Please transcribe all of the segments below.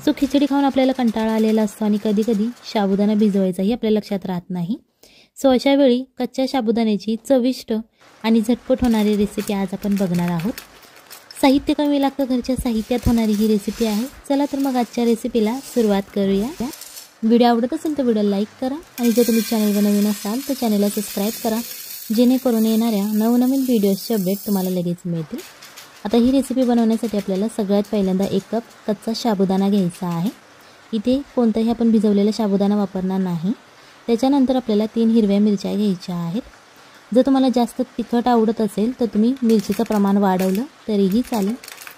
So खिचडी खाऊन आपल्याला कंटाळा आलेला असतो आणि कधी-कधी साबुदाणा भिजवायचाही आपल्या लक्षात राहत नाही। सो अशा वेळी कच्च्या साबुदाण्याची चविष्ट आणि झटपट होणारी रेसिपी आज आपण बघणार आहोत। साहित्य कमी लागतं, घरच्या साहित्यात होणारी ही रेसिपी आहे। चला तर मग आजच्या रेसिपीला सुरुवात करूया। व्हिडिओ आवडत असेल तर व्हिडिओ लाईक करा आणि जर तुम्ही चॅनलवर नवीन असाल तर चॅनलला सबस्क्राइब करा, जेणेकरून येणाऱ्या नवनवीन व्हिडिओजचे अपडेट तुम्हाला लगेच मिळतील। आता ही रेसिपी बनवण्यासाठी आपल्याला सगळ्यात पहिल्यांदा 1 कप कच्चा साबुदाणा घ्यायचा आहे। इथे कोणताही आपण भिजवलेला साबुदाणा वापरणार नाही। त्याच्यानंतर आपल्याला 3 हिरव्या मिरच्या घ्यायच्या आहेत। जर तुम्हाला जास्त तिखट आवडत असेल तर तुम्ही मिरचीचं प्रमाण वाढवलं तरीही चालेल।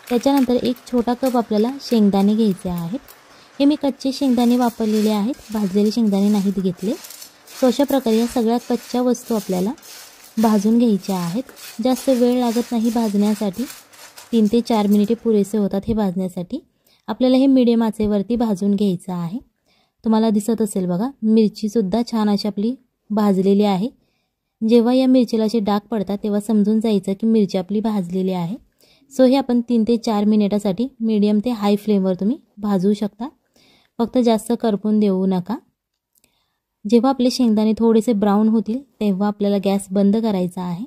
त्याच्यानंतर 1 छोटा कप आपल्याला शेंगदाणे घ्यायचे आहेत। हे मी कच्चे शेंगदाणे वापरलेले आहेत, भाजलेले शेंगदाणे नाहीत घेतले। सो अशा प्रकारे या सगळ्या कच्च्या वस्तू आपल्याला भाजून घ्यायच्या आहेत। जास्त वेळ लागत नाही भाजण्यासाठी, 3 ते 4 मिनिटे पुरेसे होतात हे भाजण्यासाठी। आपल्याला हे मीडियम आचेवरती भाजून घ्यायचं आहे। तुम्हाला दिसत असेल बघा, मिरची सुद्धा छान अशी आपली भाजलेली आहे। जेव्हा या मिरचीला असे डाग पडतात तेव्हा समजून जायचं की मिरची आपली भाजलेली आहे। सो हे आपण 3 ते 4 मिनिटासाठी मीडियम ते हाय फ्लेमवर तुम्ही भाजू शकता, फक्त जास्त करपून देऊ नका। जेव्हा आपले शेंगदाणे थोडेसे ब्राऊन होतील तेव्हा आपल्याला गॅस बंद करायचा आहे।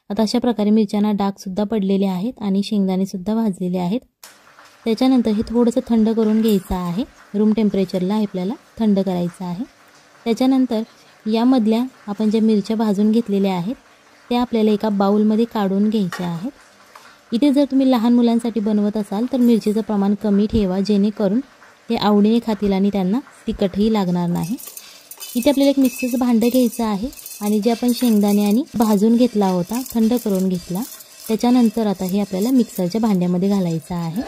आता अशा प्रकारे मिरच्यांना डाग सुद्धा पडलेले आहेत आणि शेंगदाणे सुद्धा भाजलेले आहेत। त्याच्यानंतर हे थोडंसं थंड करून घ्यायचं आहे। रूम टेम्परेचरला आपल्याला थंड करायचं आहे। त्याच्यानंतर यामधल्या आपण ज्या मिरच्या भाजून घेतलेल्या आहेत त्या आपल्याला एका बाउलमध्ये काढून घ्यायच्या आहेत। इथे जर तुम्ही लहान मुलांसाठी बनवत असाल तर मिरचीचं प्रमाण कमी ठेवा, जेणेकरून ते आवडीने खातील आणि त्यांना तिखटही लागणार नाही। इथे आपल्याला एक मिक्सरचं भांडं घ्यायचं आहे आणि जे आपण शेंगदाणे आणि भाजून घेतला होता, थंड करून घेतला, त्याच्यानंतर आता हे आपल्याला मिक्सरच्या भांड्यामध्ये घालायचं आहे।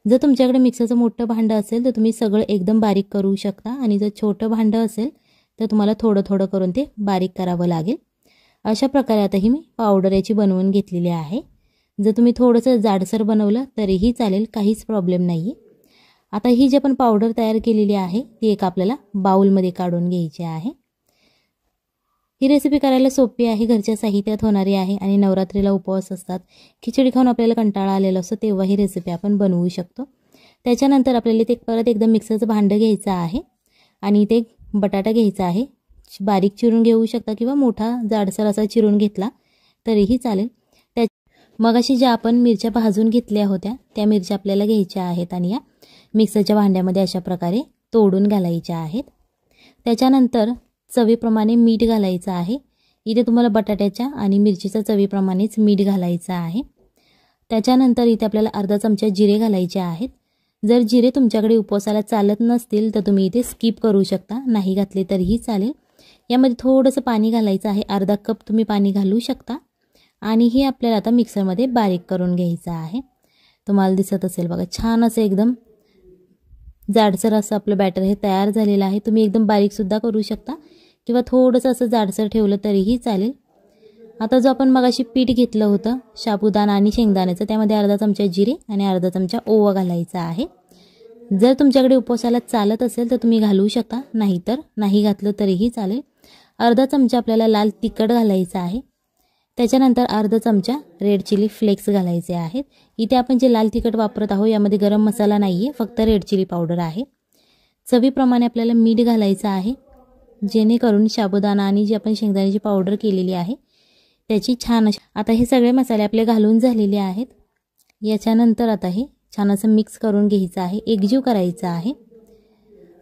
जर तुमच्याकडे मिक्सरचं मोठं भांडं असेल तर तुम्ही सगळं एकदम बारीक करू शकता आणि जर छोटं भांडं असेल तर तुम्हाला थोडं थोडं करून ते बारीक करावं लागेल। अशा प्रकारे आता ही मी पावडर याची बनवून घेतलेली आहे। जर तुम्ही थोडंसं जाडसर बनवलं तरीही चालेल, काहीच प्रॉब्लेम नाही। आता ही जी आपण पावडर तयार केलेली आहे ती एक आपल्याला बाउलमध्ये काढून घ्यायची आहे। ही रेसिपी करायला सोपी आहे, घरच्या साहित्यात होणारी आहे आणि नवरात्रीला उपवास असतात, खिचडी खाऊन आपल्याला कंटाळा आलेला असतो तेव्हा ही रेसिपी आपण बनवू शकतो। त्याच्यानंतर आपल्याला ते परत एकदम मिक्सरचं भांडं घ्यायचं आहे आणि इथे बटाटा घ्यायचा आहे। बारीक चिरून घेऊ शकता किंवा मोठा जाडसर असा चिरून घेतला तरीही चालेल। मग अशी ज्या आपण मिरच्या भाजून घेतल्या होत्या त्या मिरच्या आपल्याला घ्यायच्या आहेत आणि या मिक्सरच्या भांड्यामध्ये अशा प्रकारे तोडून घालायच्या आहेत। त्याच्यानंतर चवीप्रमाणे मीठ घालायचं आहे। इथे तुम्हाला बटाट्याच्या आणि मिरचीच्या चवीप्रमाणेच मीठ घालायचं आहे। त्याच्यानंतर इथे आपल्याला अर्धा चमचा जिरे घालायचे आहेत। जर जिरे तुमच्याकडे उपवासाला चालत नसतील तर तुम्ही इथे स्किप करू शकता, नाही घातले तरीही चालेल। यामध्ये थोडंसं पाणी घालायचं आहे, अर्धा कप तुम्ही पाणी घालू शकता आणि हे आपल्याला आता मिक्सरमध्ये बारीक करून घ्यायचं आहे। तुम्हाला दिसत असेल बघा, छान असं एकदम जाडसर असं आपलं बॅटर हे तयार झालेलं आहे। तुम्ही एकदम बारीक सुद्धा करू शकता किंवा थोडंसं असं जाडसर ठेवलं तरीही चालेल। आता जो आपण मगाशी पीठ घेतलं होतं साबुदाणा आणि शेंगदाण्याचं, त्यामध्ये अर्धा चमचा जिरे आणि अर्धा चमचा ओवा घालायचा आहे। जर तुमच्याकडे उपवासाला चालत असेल तर तुम्ही घालू शकता, नाहीतर नाही घातलं तरीही चालेल। अर्धा चमचा आपल्याला लाल तिखट घालायचं आहे। त्याच्यानंतर अर्धा चमचा रेड चिली फ्लेक्स घालायचे आहेत। इथे आपण जे लाल तिखट वापरत आहोत यामध्ये गरम मसाला नाही आहे, फक्त रेड चिली पावडर आहे। चवीप्रमाणे आपल्याला मीठ घालायचं आहे, जेणेकरून साबुदाणा आणि जी आपण शेंगदाण्याची पावडर केलेली आहे त्याची छान अशी। आता हे सगळे मसाले आपले घालून झालेले आहेत। याच्यानंतर आता हे छान असं मिक्स करून घ्यायचं आहे, एकजीव करायचं आहे।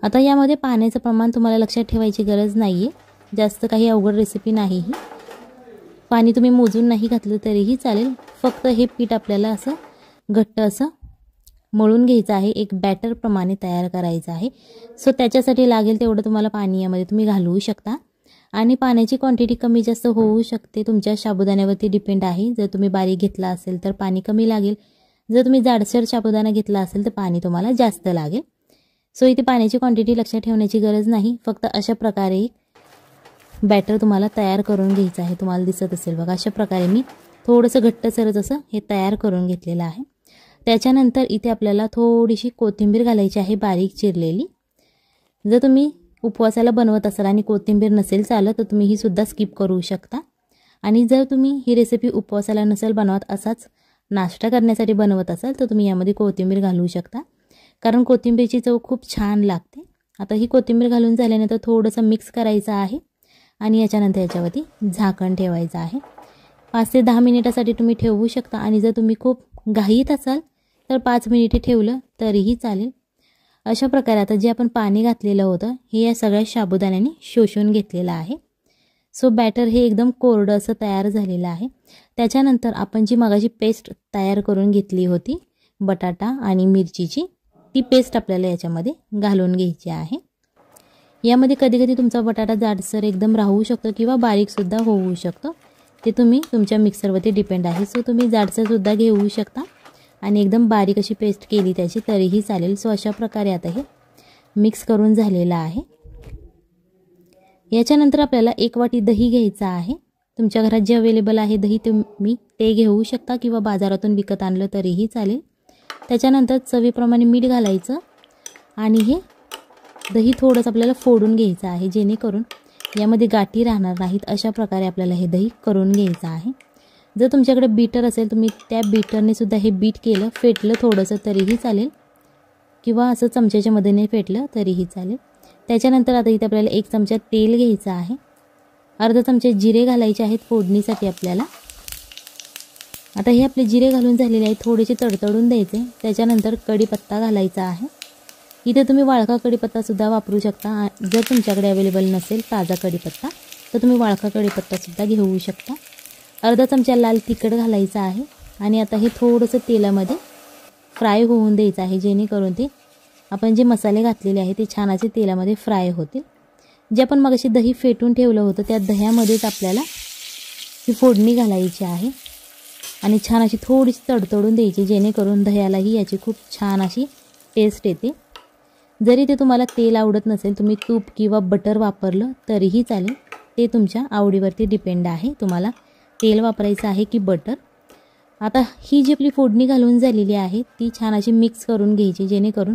आता यामध्ये पाण्याचं प्रमाण तुम्हाला लक्षात ठेवायची गरज नाही आहे, जास्त काही अवघड रेसिपी नाही। पाणी तुम्ही मोजून नाही घातलं तरीही चालेल, फक्त हे पीठ आपल्याला असं घट्ट असं मळून घ्यायचं आहे, एक बॅटर प्रमाणे तयार करायचं आहे। सो त्याच्यासाठी लागेल तेवढं तुम्हाला पाणी यामध्ये तुम्ही घालवू शकता आणि पाण्याची क्वांटिटी कमी जास्त होऊ शकते, तुमच्या साबुदाण्यावरती डिपेंड आहे। जर तुम्ही बारीक घेतला असेल तर पाणी कमी लागेल, जर तुम्ही जाडसर साबुदाणा घेतला असेल तर पाणी तुम्हाला जास्त लागेल। सो इथे पाण्याची क्वांटिटी लक्षात ठेवण्याची गरज नाही, फक्त अशा प्रकारे बॅटर तुम्हाला तयार करून घ्यायचं आहे। तुम्हाला दिसत असेल बघा, अशा प्रकारे मी थोडंसं घट्टसरच असं हे तयार करून घेतलेलं आहे। त्याच्यानंतर इथे आपल्याला थोडीशी कोथिंबीर घालायची आहे, बारीक चिरलेली। जर तुम्ही उपवासाला बनवत असाल आणि कोथिंबीर नसेल चालत तर तुम्ही ही सुद्धा स्किप करू शकता। आणि जर तुम्ही ही रेसिपी उपवासाला नसेल बनवत, असाच नाश्ता करण्यासाठी बनवत असाल तर तुम्ही यामध्ये कोथिंबीर घालू शकता। कारण कोथिंबीरची चव खूप छान लागते। आता ही कोथिंबीर घालून झाल्यानंतर थोडंसं मिक्स करायचं आहे आणि याच्यानंतर याच्यावरती झाकण ठेवायचं आहे। 5 ते 10 मिनिटासाठी तुम्ही ठेवू शकता आणि जर तुम्ही खूप घाईत असाल तर 5 मिनिटे ठेवलं तरीही चालेल। अशा प्रकारे आता जे आपण पाणी घातलेलं होतं हे या सगळ्या साबुदाण्याने शोषून घेतलेलं आहे। सो बॅटर हे एकदम कोरडं असं तयार झालेलं आहे। त्याच्यानंतर आपण जी मगाची पेस्ट तयार करून घेतली होती बटाटा आणि मिरचीची, ती पेस्ट आपल्याला याच्यामध्ये घालून घ्यायची आहे। यामध्ये कधी-कधी तुमचा बटाटा जाडसर एकदम राहू शकतो किंवा बारीकसुद्धा होऊ शकतो, ते तुम्ही तुमच्या मिक्सरवरती डिपेंड आहे। सो तुम्ही जाडसरसुद्धा घेऊ शकता आणि एकदम बारीक अशी पेस्ट केली त्याची तरीही चालेल। सो अशा प्रकारे आता हे मिक्स करून झालेलं आहे। याच्यानंतर आपल्याला 1 वाटी दही घ्यायचं आहे। तुमच्या घरात जे अवेलेबल आहे दही तुम्ही ते घेऊ शकता किंवा बाजारातून विकत आणलं तरीही चालेल। त्याच्यानंतर चवीप्रमाणे मीठ घालायचं आणि हे दही थोडंसं आपल्याला फोडून घ्यायचं आहे जेणेकरून यामध्ये गाठी राहणार नाहीत। अशा प्रकारे आपल्याला हे दही करून घ्यायचं आहे। जर तुमच्याकडे बीटर असेल तुम्ही त्या बीटरने सुद्धा हे बीट केलं, फेटलं थोडंसं तरीही चालेल किंवा असं चमच्याच्या मदतीने फेटलं तरीही चालेल। त्याच्यानंतर आता इथे आपल्याला 1 चमचा तेल घ्यायचं आहे, अर्धा चमचा जिरे घालायचे आहेत फोडणीसाठी आपल्याला। आता हे आपले जिरे घालून झालेले आहे, थोडेसे तडतडून द्यायचे। त्याच्यानंतर कढीपत्ता घालायचा आहे। इथे तुम्ही वाळका कढीपत्तासुद्धा वापरू शकता। जर तुमच्याकडे अवेलेबल नसेल ताजा कढीपत्ता तर तुम्ही वाळका कढीपत्तासुद्धा घेऊ शकता। अर्धा चमचा लाल तिखट घालायचं आहे आणि आता हे थोडंसं तेलामध्ये फ्राय होऊन द्यायचं आहे जेणेकरून ते आपण जे मसाले घातलेले आहे ते छान असे तेलामध्ये फ्राय होतील। जे आपण मगाशी दही फेटून ठेवलं होतं त्या दह्यामध्येच आपल्याला ही फोडणी घालायची आहे आणि छान अशी थोडीशी तडतडून द्यायची जेणेकरून दह्यालाही याची खूप छान अशी टेस्ट येते। जरी ते तुम्हाला तेल आवडत नसेल तुम्ही तूप किंवा बटर वापरलं तरीही चालेल, ते तुमच्या आवडीवरती डिपेंड आहे तुम्हाला तेल वापरायचं आहे की बटर। आता ही जी आपली फोडणी घालून झालेली आहे ती छान अशी मिक्स करून घ्यायची जेणेकरून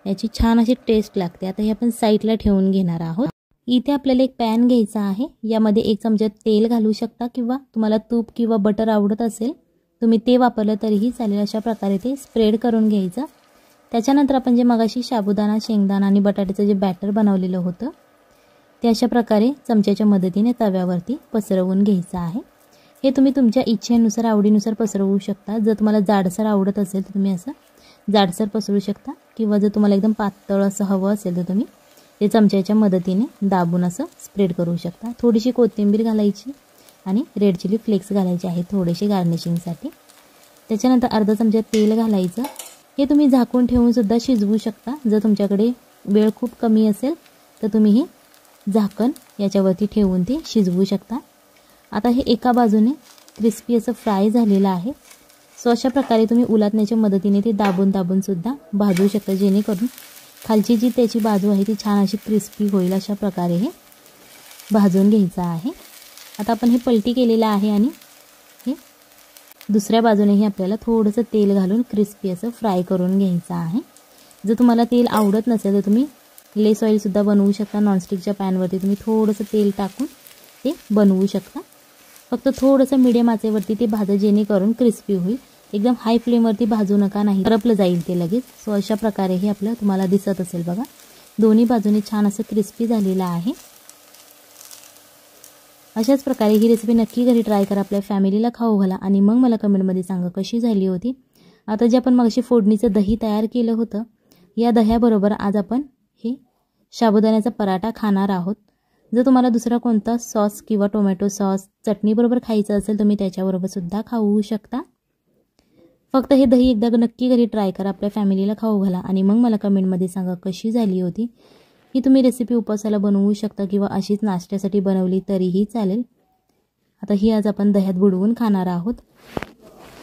याची छान अशी टेस्ट लागते। आता हे आपण साईडला ठेवून घेणार आहोत। इथे आपल्याला एक पॅन घ्यायचा आहे, यामध्ये 1 चमचा तेल घालू शकता किंवा तुम्हाला तूप किंवा बटर आवडत असेल तुम्ही ते वापरलं तरीही चालेल। अशा प्रकारे ते स्प्रेड करून घ्यायचं। त्याच्यानंतर आपण जे मगाशी साबुदाणा, शेंगदाणा आणि बटाट्याचं जे बॅटर बनवलेलं होतं ते अशा प्रकारे चमच्याच्या मदतीने तव्यावरती पसरवून घ्यायचं आहे। हे तुम्ही तुमच्या इच्छेनुसार आवडीनुसार पसरवू शकता। जर तुम्हाला जाडसर आवडत असेल तर तुम्ही असं जाडसर पसरू शकता किंवा जर तुम्हाला एकदम पातळ असं हवं असेल तर तुम्ही ते चमच्याच्या मदतीने दाबून असं स्प्रेड करू शकता। थोडीशी कोथिंबीर घालायची आणि रेड चिली फ्लेक्स घालायचे आहेत थोडेसे गार्निशिंगसाठी। त्याच्यानंतर अर्धा चमचा तेल घालायचं। हे तुम्ही झाकून ठेवून सुद्धा शिजवू शकता। जर तुमच्याकडे वेळ खूप कमी असेल तर तुम्ही हे झाकण याच्यावरती ठेवून ते शिजवू शकता। आता हे एका बाजूने क्रिस्पी असं फ्राय झालेलं आहे। सो अशा प्रकारे तुम्ही उलटण्याच्या मदतीने ते दाबून सुद्धा भाजू शकता जेणेकरून खालची जी त्याची बाजू आहे ती छान अशी क्रिस्पी होईल। अशा प्रकारे हे भाजून घ्यायचं आहे। आता आपण हे पलटी केलेलं आहे आणि हे दुसऱ्या बाजूनेही आपल्याला थोडंसं तेल घालून क्रिस्पी असं फ्राय करून घ्यायचं आहे। जर तुम्हाला तेल आवडत नसेल तर तुम्ही लेस ऑइलसुद्धा बनवू शकता। नॉनस्टिकच्या पॅनवरती तुम्ही थोडंसं तेल टाकून ते बनवू शकता। फक्त थोडंसं मीडियम आचेवरती ते भाजा जेणेकरून क्रिस्पी होईल। एकदम हाय फ्लेमवरती भाजू नका, नाही करपलं जाईल ते लगेच। सो अशा प्रकारे हे आपलं तुम्हाला दिसत असेल बघा, दोन्ही बाजूने छान असं क्रिस्पी झालेलं आहे। अशाच प्रकारे ही रेसिपी नक्की घरी ट्राय करा, आपल्या फॅमिलीला खाऊ घाला आणि मग मला कमेंटमध्ये सांगा कशी झाली होती। आता जे आपण मगाशी फोडणीचं दही तयार केलं होतं या दह्याबरोबर आज आपण हे साबुदाण्याचा पराठा खाणार आहोत। जर तुम्हाला दुसरा कोणता सॉस किंवा टोमॅटो सॉस चटणीबरोबर खायचं असेल तुम्ही त्याच्याबरोबर सुद्धा खाऊ शकता। फक्त हे दही एकदा नक्की घरी ट्राय करा, आपल्या फॅमिलीला खाऊ घाला आणि मग मला कमेंटमध्ये सांगा कशी झाली होती। ही तुम्ही रेसिपी उपवासाला बनवू शकता किंवा अशीच नाश्त्यासाठी बनवली तरीही चालेल। आता ही आज आपण दह्यात बुडवून खाणार आहोत।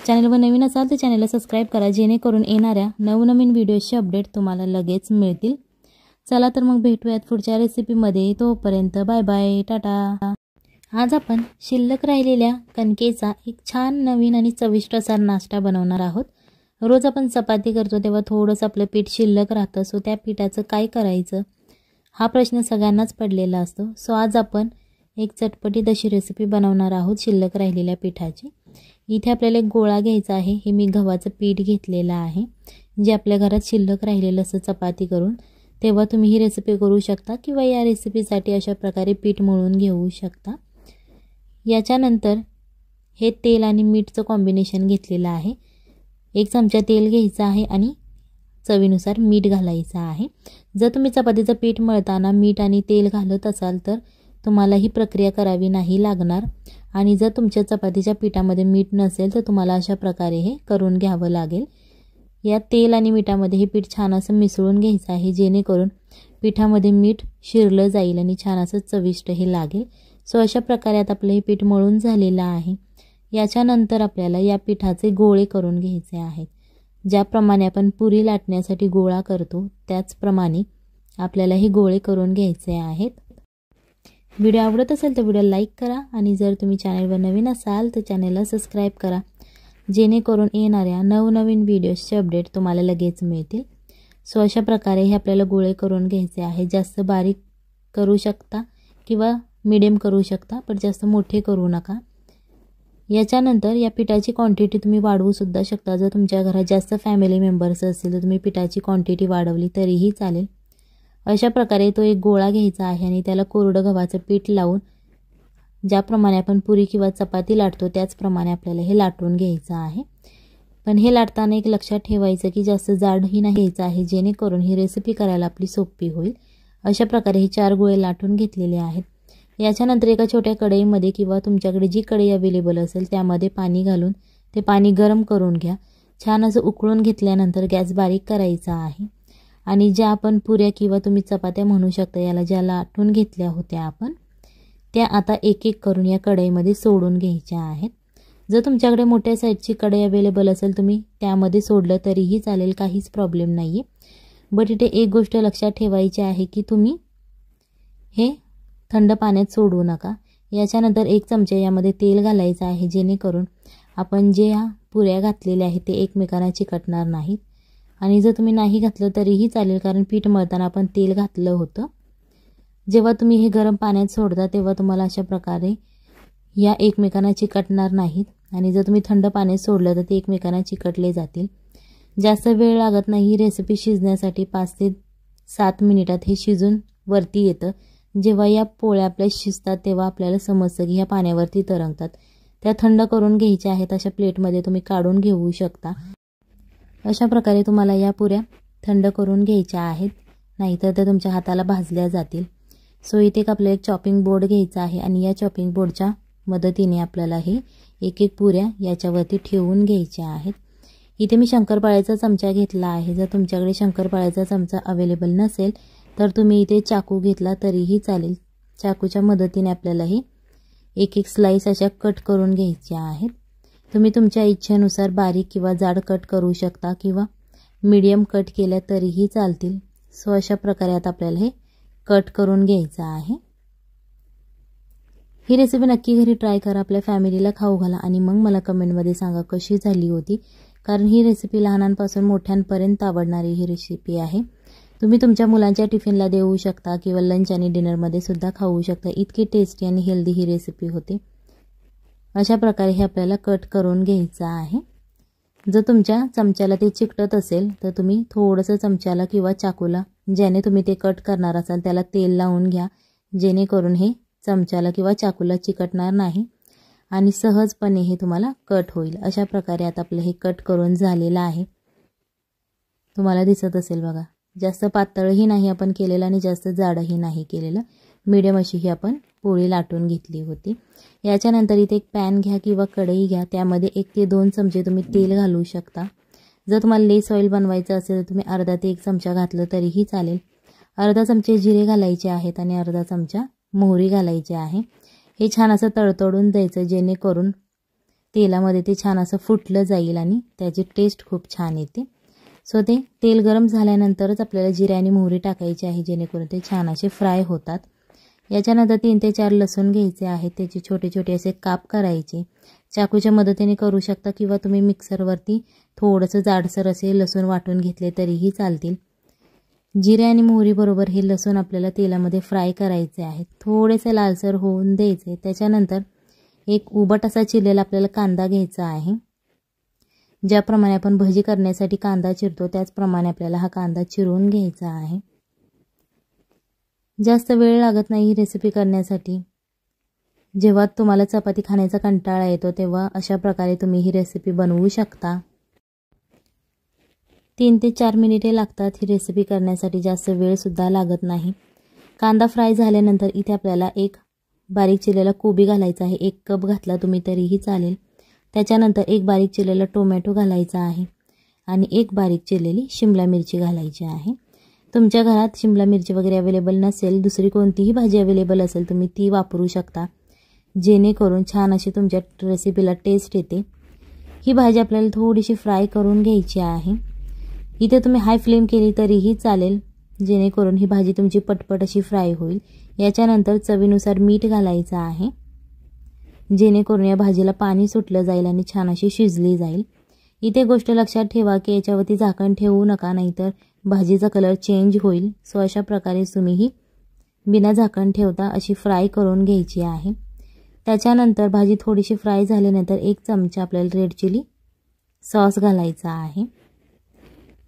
चॅनलवर नवीन असाल तर चॅनलला सबस्क्राईब करा जेणेकरून येणाऱ्या नवनवीन व्हिडिओचे अपडेट तुम्हाला लगेच मिळतील। चला तर मग भेटूयात पुढच्या रेसिपीमध्ये, तोपर्यंत बाय बाय, टाटा। आज आपण शिल्लक राहिलेल्या कणकेचा एक छान नवीन आणि चविष्ट असा नाश्ता बनवणार आहोत। रोज आपण चपाती करतो तेव्हा थोडंसं आपलं पीठ शिल्लक राहतं, सो त्या पिठाचं काय करायचं हा प्रश्न सगळ्यांनाच पडलेला असतो। सो आज आपण एक चटपटीत अशी रेसिपी बनवणार आहोत शिल्लक राहिलेल्या पिठाची। इथे आपल्याला एक गोळा घ्यायचा आहे, हे मी गव्हाचं पीठ घेतलेलं आहे। जे आपल्या घरात शिल्लक राहिलेलं असं चपाती करून, तेव्हा तुम्ही ही रेसिपी करू शकता किंवा या रेसिपीसाठी अशा प्रकारे पीठ मळून घेऊ शकता। याच्यानंतर हे तेल आणि मीठचं कॉम्बिनेशन घेतलेलं आहे। 1 चमचा तेल घ्यायचं आहे आणि चवीनुसार मीठ घालायचं आहे। जर तुम्ही चपातीचं पीठ मळताना मीठ आणि तेल घालत असाल तर तुम्हाला ही प्रक्रिया करावी नाही लागणार, आणि जर तुमच्या चपातीच्या पिठामध्ये मीठ नसेल तर तुम्हाला अशा प्रकारे हे करून घ्यावं लागेल। या तेल आणि मिठामध्ये हे पीठ छान असं मिसळून घ्यायचं आहे, जेणेकरून पिठामध्ये मीठ शिरलं जाईल आणि छान असं चविष्ट हे लागेल। सो अशा प्रकारे आता आपलं हे पीठ मळून झालेलं आहे। याच्यानंतर आपल्याला या पिठाचे गोळे करून घ्यायचे आहेत। ज्याप्रमाणे आपण पुरी लाटण्यासाठी गोळा करतो त्याचप्रमाणे आपल्याला हे गोळे करून घ्यायचे आहेत। व्हिडिओ आवडत असेल तर व्हिडिओ लाईक करा, आणि जर तुम्ही चॅनलवर नवीन असाल तर चॅनलला सबस्क्राईब करा, जेणेकरून येणाऱ्या नवनवीन व्हिडिओजचे अपडेट तुम्हाला लगेच मिळतील। सो अशा प्रकारे हे आपल्याला गोळे करून घ्यायचे आहे। जास्त बारीक करू शकता किंवा मीडियम करू शकता, पण जास्त मोठे करू नका। याच्यानंतर या पिठाची क्वांटिटी तुम्ही वाढवू सुद्धा शकता। जर तुमच्या घरात जास्त फॅमिली मेंबर्स असतील तर तुम्ही पिठाची क्वांटिटी वाढवली तरीही चालेल। अशा प्रकारे तो एक गोळा घ्यायचा आहे आणि त्याला कोरडं गव्हाचं पीठ लावून ज्याप्रमाणे आपण पुरी किंवा चपाती लाटतो त्याचप्रमाणे आपल्याला हे लाटून घ्यायचं आहे। पण हे लाटताना एक लक्षात ठेवायचं की जास्त जाडही नाही घ्यायचं आहे, जेणेकरून ही रेसिपी करायला आपली सोपी होईल। अशा प्रकारे हे 4 गोळे लाटून घेतलेले आहेत। याच्यानंतर एका छोट्या कढईमध्ये किंवा तुमच्याकडे जी कढई अवेलेबल असेल त्यामध्ये पाणी घालून ते पाणी गरम करून घ्या। छान असं उकळून घेतल्यानंतर गॅस बारीक करायचा आहे, आणि ज्या आपण पुऱ्या किंवा तुम्ही चपात्या म्हणू शकता याला ज्या लाटून घेतल्या होत्या आपण, त्या आता एक एक करून या कढईमध्ये सोडून घ्यायच्या आहेत। जर तुमच्याकडे मोठ्या साईजची कढई अवेलेबल असेल तुम्ही त्यामध्ये सोडलं तरीही चालेल, काहीच प्रॉब्लेम नाही आहे। बट इथे एक गोष्ट लक्षात ठेवायची आहे की तुम्ही हे थंड पाण्यात सोडू नका। याच्यानंतर 1 चमचा यामध्ये तेल घालायचं आहे, जेणेकरून आपण जे ह्या पुऱ्या घातलेल्या आहेत ते एकमेकांना चिकटणार नाहीत। आणि जर तुम्ही नाही घातलं तरीही चालेल, कारण पीठ मळताना आपण तेल घातलं होतं। जेव्हा तुम्ही हे गरम पाण्यात सोडता तेव्हा तुम्हाला अशा प्रकारे या एकमेकांना चिकटणार नाहीत, आणि जर तुम्ही थंड पाण्यात सोडलं तर ते एकमेकांना चिकटले जातील। जास्त वेळ लागत नाही रेसिपी शिजण्यासाठी, 5 ते 7 मिनिटात हे शिजून वरती येतं। जेव्हा या पोळ्या आपल्या शिजतात तेव्हा आपल्याला समजतं की ह्या पाण्यावरती तरंगतात। त्या थंड करून घ्यायच्या आहेत। अशा प्लेटमध्ये तुम्ही काढून घेऊ शकता। अशा प्रकारे तुम्हाला या पुऱ्या थंड करून घ्यायच्या आहेत, नाहीतर त्या तुमच्या हाताला भाजल्या जातील। सो इथे आपल्याला एक चॉपिंग बोर्ड घ्यायचा आहे, आणि या चॉपिंग बोर्डच्या मदतीने आपल्याला हे एक एक पुऱ्या याच्यावरती ठेवून घ्यायच्या आहेत। इथे मी शंकरपाळ्याचा चमचा घेतला आहे। जर तुमच्याकडे शंकरपाळ्याचा चमचा अवेलेबल नसेल तर तुम्ही इथे चाकू घेतला तरीही चालेल। चाकूच्या मदतीने आपल्याला हे एक एक स्लाइस अशा कट करून घ्यायच्या आहेत। तुम्ही तुमच्या इच्छेनुसार बारीक किंवा जाड कट करू शकता किंवा मीडियम कट केल्या तरीही चालतील। सो अशा प्रकारे आता आपल्याला हे कट करून घ्यायचं आहे। ही रेसिपी नक्की घरी ट्राय करा, आपल्या फॅमिलीला खाऊ घाला, आणि मग मला कमेंटमध्ये सांगा कशी झाली होती, कारण ही रेसिपी लहानांपासून मोठ्यांपर्यंत आवडणारी ही रेसिपी आहे। तुम्ही तुमच्या मुलांच्या टिफिनला देऊ शकता किंवा लंच आणि डिनरमध्ये सुद्धा खाऊ शकता। इतकी टेस्टी आणि हेल्दी ही रेसिपी होते। अशा प्रकारे हे आपल्याला कट करून घ्यायचं आहे। जर तुमच्या चमच्याला ते चिकटत असेल तर तुम्ही थोडंसं चमच्याला किंवा चाकूला ज्याने तुम्ही ते कट करणार असाल त्याला तेल लावून घ्या, जेणेकरून हे चमच्याला किंवा चाकूला चिकटणार नाही आणि सहजपणे हे तुम्हाला कट होईल। अशा प्रकारे आता आपलं हे कट करून झालेलं आहे। तुम्हाला दिसत असेल बघा, जास्त पातळही नाही आपण केलेलं आणि जास्त जाडही नाही केलेलं, मीडियम अशी ही आपण पोळी लाटून घेतली होती। याच्यानंतर इथे एक पॅन घ्या किंवा कढई घ्या, त्यामध्ये 1 ते 2 चमचे तुम्ही तेल घालू शकता। जर तुम्हाला लेस ऑइल बनवायचं असेल तर तुम्ही अर्धा ते 1 चमचा घातलं तरीही चालेल। अर्धा चमचे जिरे घालायचे आहेत आणि अर्धा चमचा मोहरी घालायची आहे। हे छान असं तडतडून द्यायचं, जेणेकरून तेलामध्ये ते छान असं फुटलं जाईल आणि त्याची टेस्ट खूप छान येते। सो ते तेल गरम झाल्यानंतरच आपल्याला जिरे आणि मोहरी टाकायची आहे, जेणेकरून ते छान असे फ्राय होतात। याच्यानंतर 3 ते 4 लसूण घ्यायचे आहेत, त्याचे छोटे छोटे असे काप करायचे। चाकूच्या मदतीने करू शकता किंवा तुम्ही मिक्सरवरती थोडंसं जाडसर असे लसूण वाटून घेतले तरीही चालतील। जिरे आणि मोहरी बरोबर हे लसूण आपल्याला तेलामध्ये फ्राय करायचे आहेत, थोडेसे लालसर होऊन द्यायचे। त्याच्यानंतर एक उभट असा चिरलेला आपल्याला कांदा घ्यायचा आहे। ज्याप्रमाणे आपण भजी करण्यासाठी कांदा चिरतो त्याचप्रमाणे आपल्याला हा कांदा चिरून घ्यायचा आहे। जास्त वेळ लागत नाही ही रेसिपी करण्यासाठी। जेव्हा तुम्हाला चपाती खाण्याचा कंटाळा येतो तेव्हा अशा प्रकारे तुम्ही ही रेसिपी बनवू शकता। 3 ते 4 मिनिटे लागतात ही रेसिपी करण्यासाठी, जास्त वेळ सुद्धा लागत नाही। कांदा फ्राय झाल्यानंतर इथे आपल्याला एक बारीक चिरलेला कोबी घालायचा आहे। 1 कप घातला तुम्ही तरीही चालेल। त्याच्यानंतर एक बारीक चिरलेला टोमॅटो घालायचा आहे आणि एक बारीक चिरलेली शिमला मिरची घालायची आहे। तुमच्या घरात शिमला मिरची वगैरे अवेलेबल नसेल, दुसरी कोणतीही भाजी अवेलेबल असेल तुम्ही ती वापरू शकता, जेणेकरून छान अशी तुमच्या रेसिपीला टेस्ट येते। ही भाजी आपल्याला थोडीशी फ्राय करून घ्यायची आहे। इथे तुम्ही हाय फ्लेम केली तरीही चालेल, जेणेकरून ही भाजी तुमची पटपट अशी फ्राय होईल। याच्यानंतर चवीनुसार मीठ घालायचं आहे, जेणेकरून या भाजीला पाणी सुटलं जाईल आणि छान अशी शिजली जाईल। इथे गोष्ट लक्षात ठेवा की याच्यावरती झाकण ठेवू नका, नाहीतर भाजीचा कलर चेंज होईल। सो अशा प्रकारे तुम्ही ही बिना झाकण ठेवता अशी फ्राय करून घ्यायची आहे। त्याच्यानंतर भाजी थोडीशी फ्राय झाल्यानंतर 1 चमचा आपल्याला रेड चिली सॉस घालायचा आहे।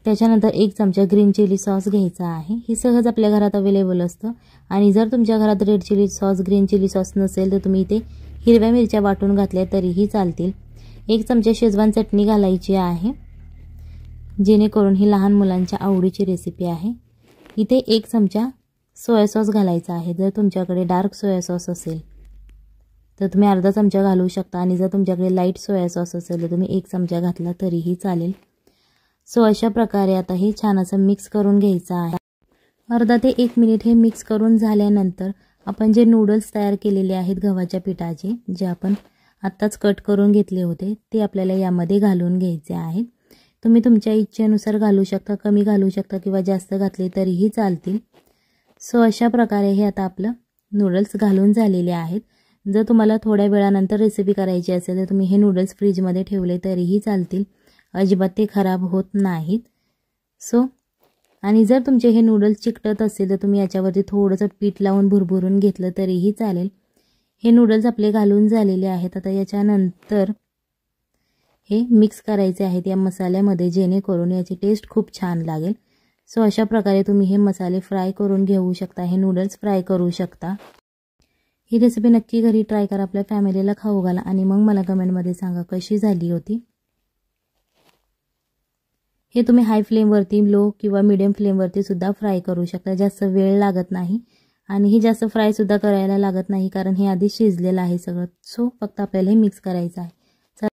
त्याच्यानंतर 1 चमचा ग्रीन चिली सॉस घ्यायचा आहे। ही सहज आपल्या घरात अवेलेबल असतं आणि जर तुमच्या घरात red chili sauce green chili sauce नसेल तर तुम्ही इथे हिरव्या मिरच्या वाटून घातल्या तरीही चालतील। 1 चमचा शेजवान चटणी घालायची आहे, जेणेकरून ही लहान मुलांच्या आवडीची रेसिपी आहे। इथे 1 चमचा सोया सॉस घालायचा आहे। जर तुमच्याकडे डार्क सोया सॉस असेल तर तुम्ही अर्धा चमचा घालू शकता आणि जर तुमच्याकडे लाईट सोया सॉस असेल तर तुम्ही 1 चमचा घातला तरीही चालेल। सो अशा प्रकारे आता हे छान असं मिक्स करून घ्यायचं आहे। अर्धा ते 1 मिनिट हे मिक्स करून झाल्यानंतर आपण जे नूडल्स तयार केलेले आहेत गव्हाच्या पिठाचे, जे आपण आत्ताच कट करून घेतले होते, ते आपल्याला यामध्ये घालून घ्यायचे आहेत। तुम्ही तुमच्या इच्छेनुसार घालू शकता, कमी घालू शकता किंवा जास्त घातले तरीही चालतील। सो अशा प्रकारे हे आता आपलं नूडल्स घालून झालेले आहेत। जर तुम्हाला थोड्या वेळानंतर रेसिपी करायची असेल तर तुम्ही हे नूडल्स फ्रीजमध्ये ठेवले तरीही चालतील, अजिबात ते खराब होत नाहीत। सो आणि जर तुमचे हे नूडल्स चिकटत असेल तर तुम्ही याच्यावरती थोडंसं पीठ लावून भुरभुरून घेतलं तरीही चालेल। हे नूडल्स आपले घालून झालेले आहेत। आता याच्यानंतर हे मिक्स करायचे आहेत या मसाल्यामध्ये, जेणेकरून याची टेस्ट खूप छान लागेल। सो अशा प्रकारे तुम्ही हे मसाले फ्राय करून घेऊ शकता, हे नूडल्स फ्राय करू शकता। ही रेसिपी नक्की घरी ट्राय करा, आपल्या फॅमिलीला खाऊ घाला आणि मग मला कमेंटमध्ये सांगा कशी झाली होती। हे तुम्ही हाय फ्लेमवरती, लो किंवा मीडियम फ्लेमवरती सुद्धा फ्राय करू शकता, जास्त वेळ लागत नाही आणि हे जास्त फ्राय सुद्धा करायला लागत नाही, कारण हे आधी शिजलेलं आहे सगळं। सो फक्त आपल्याला हे मिक्स करायचं आहे।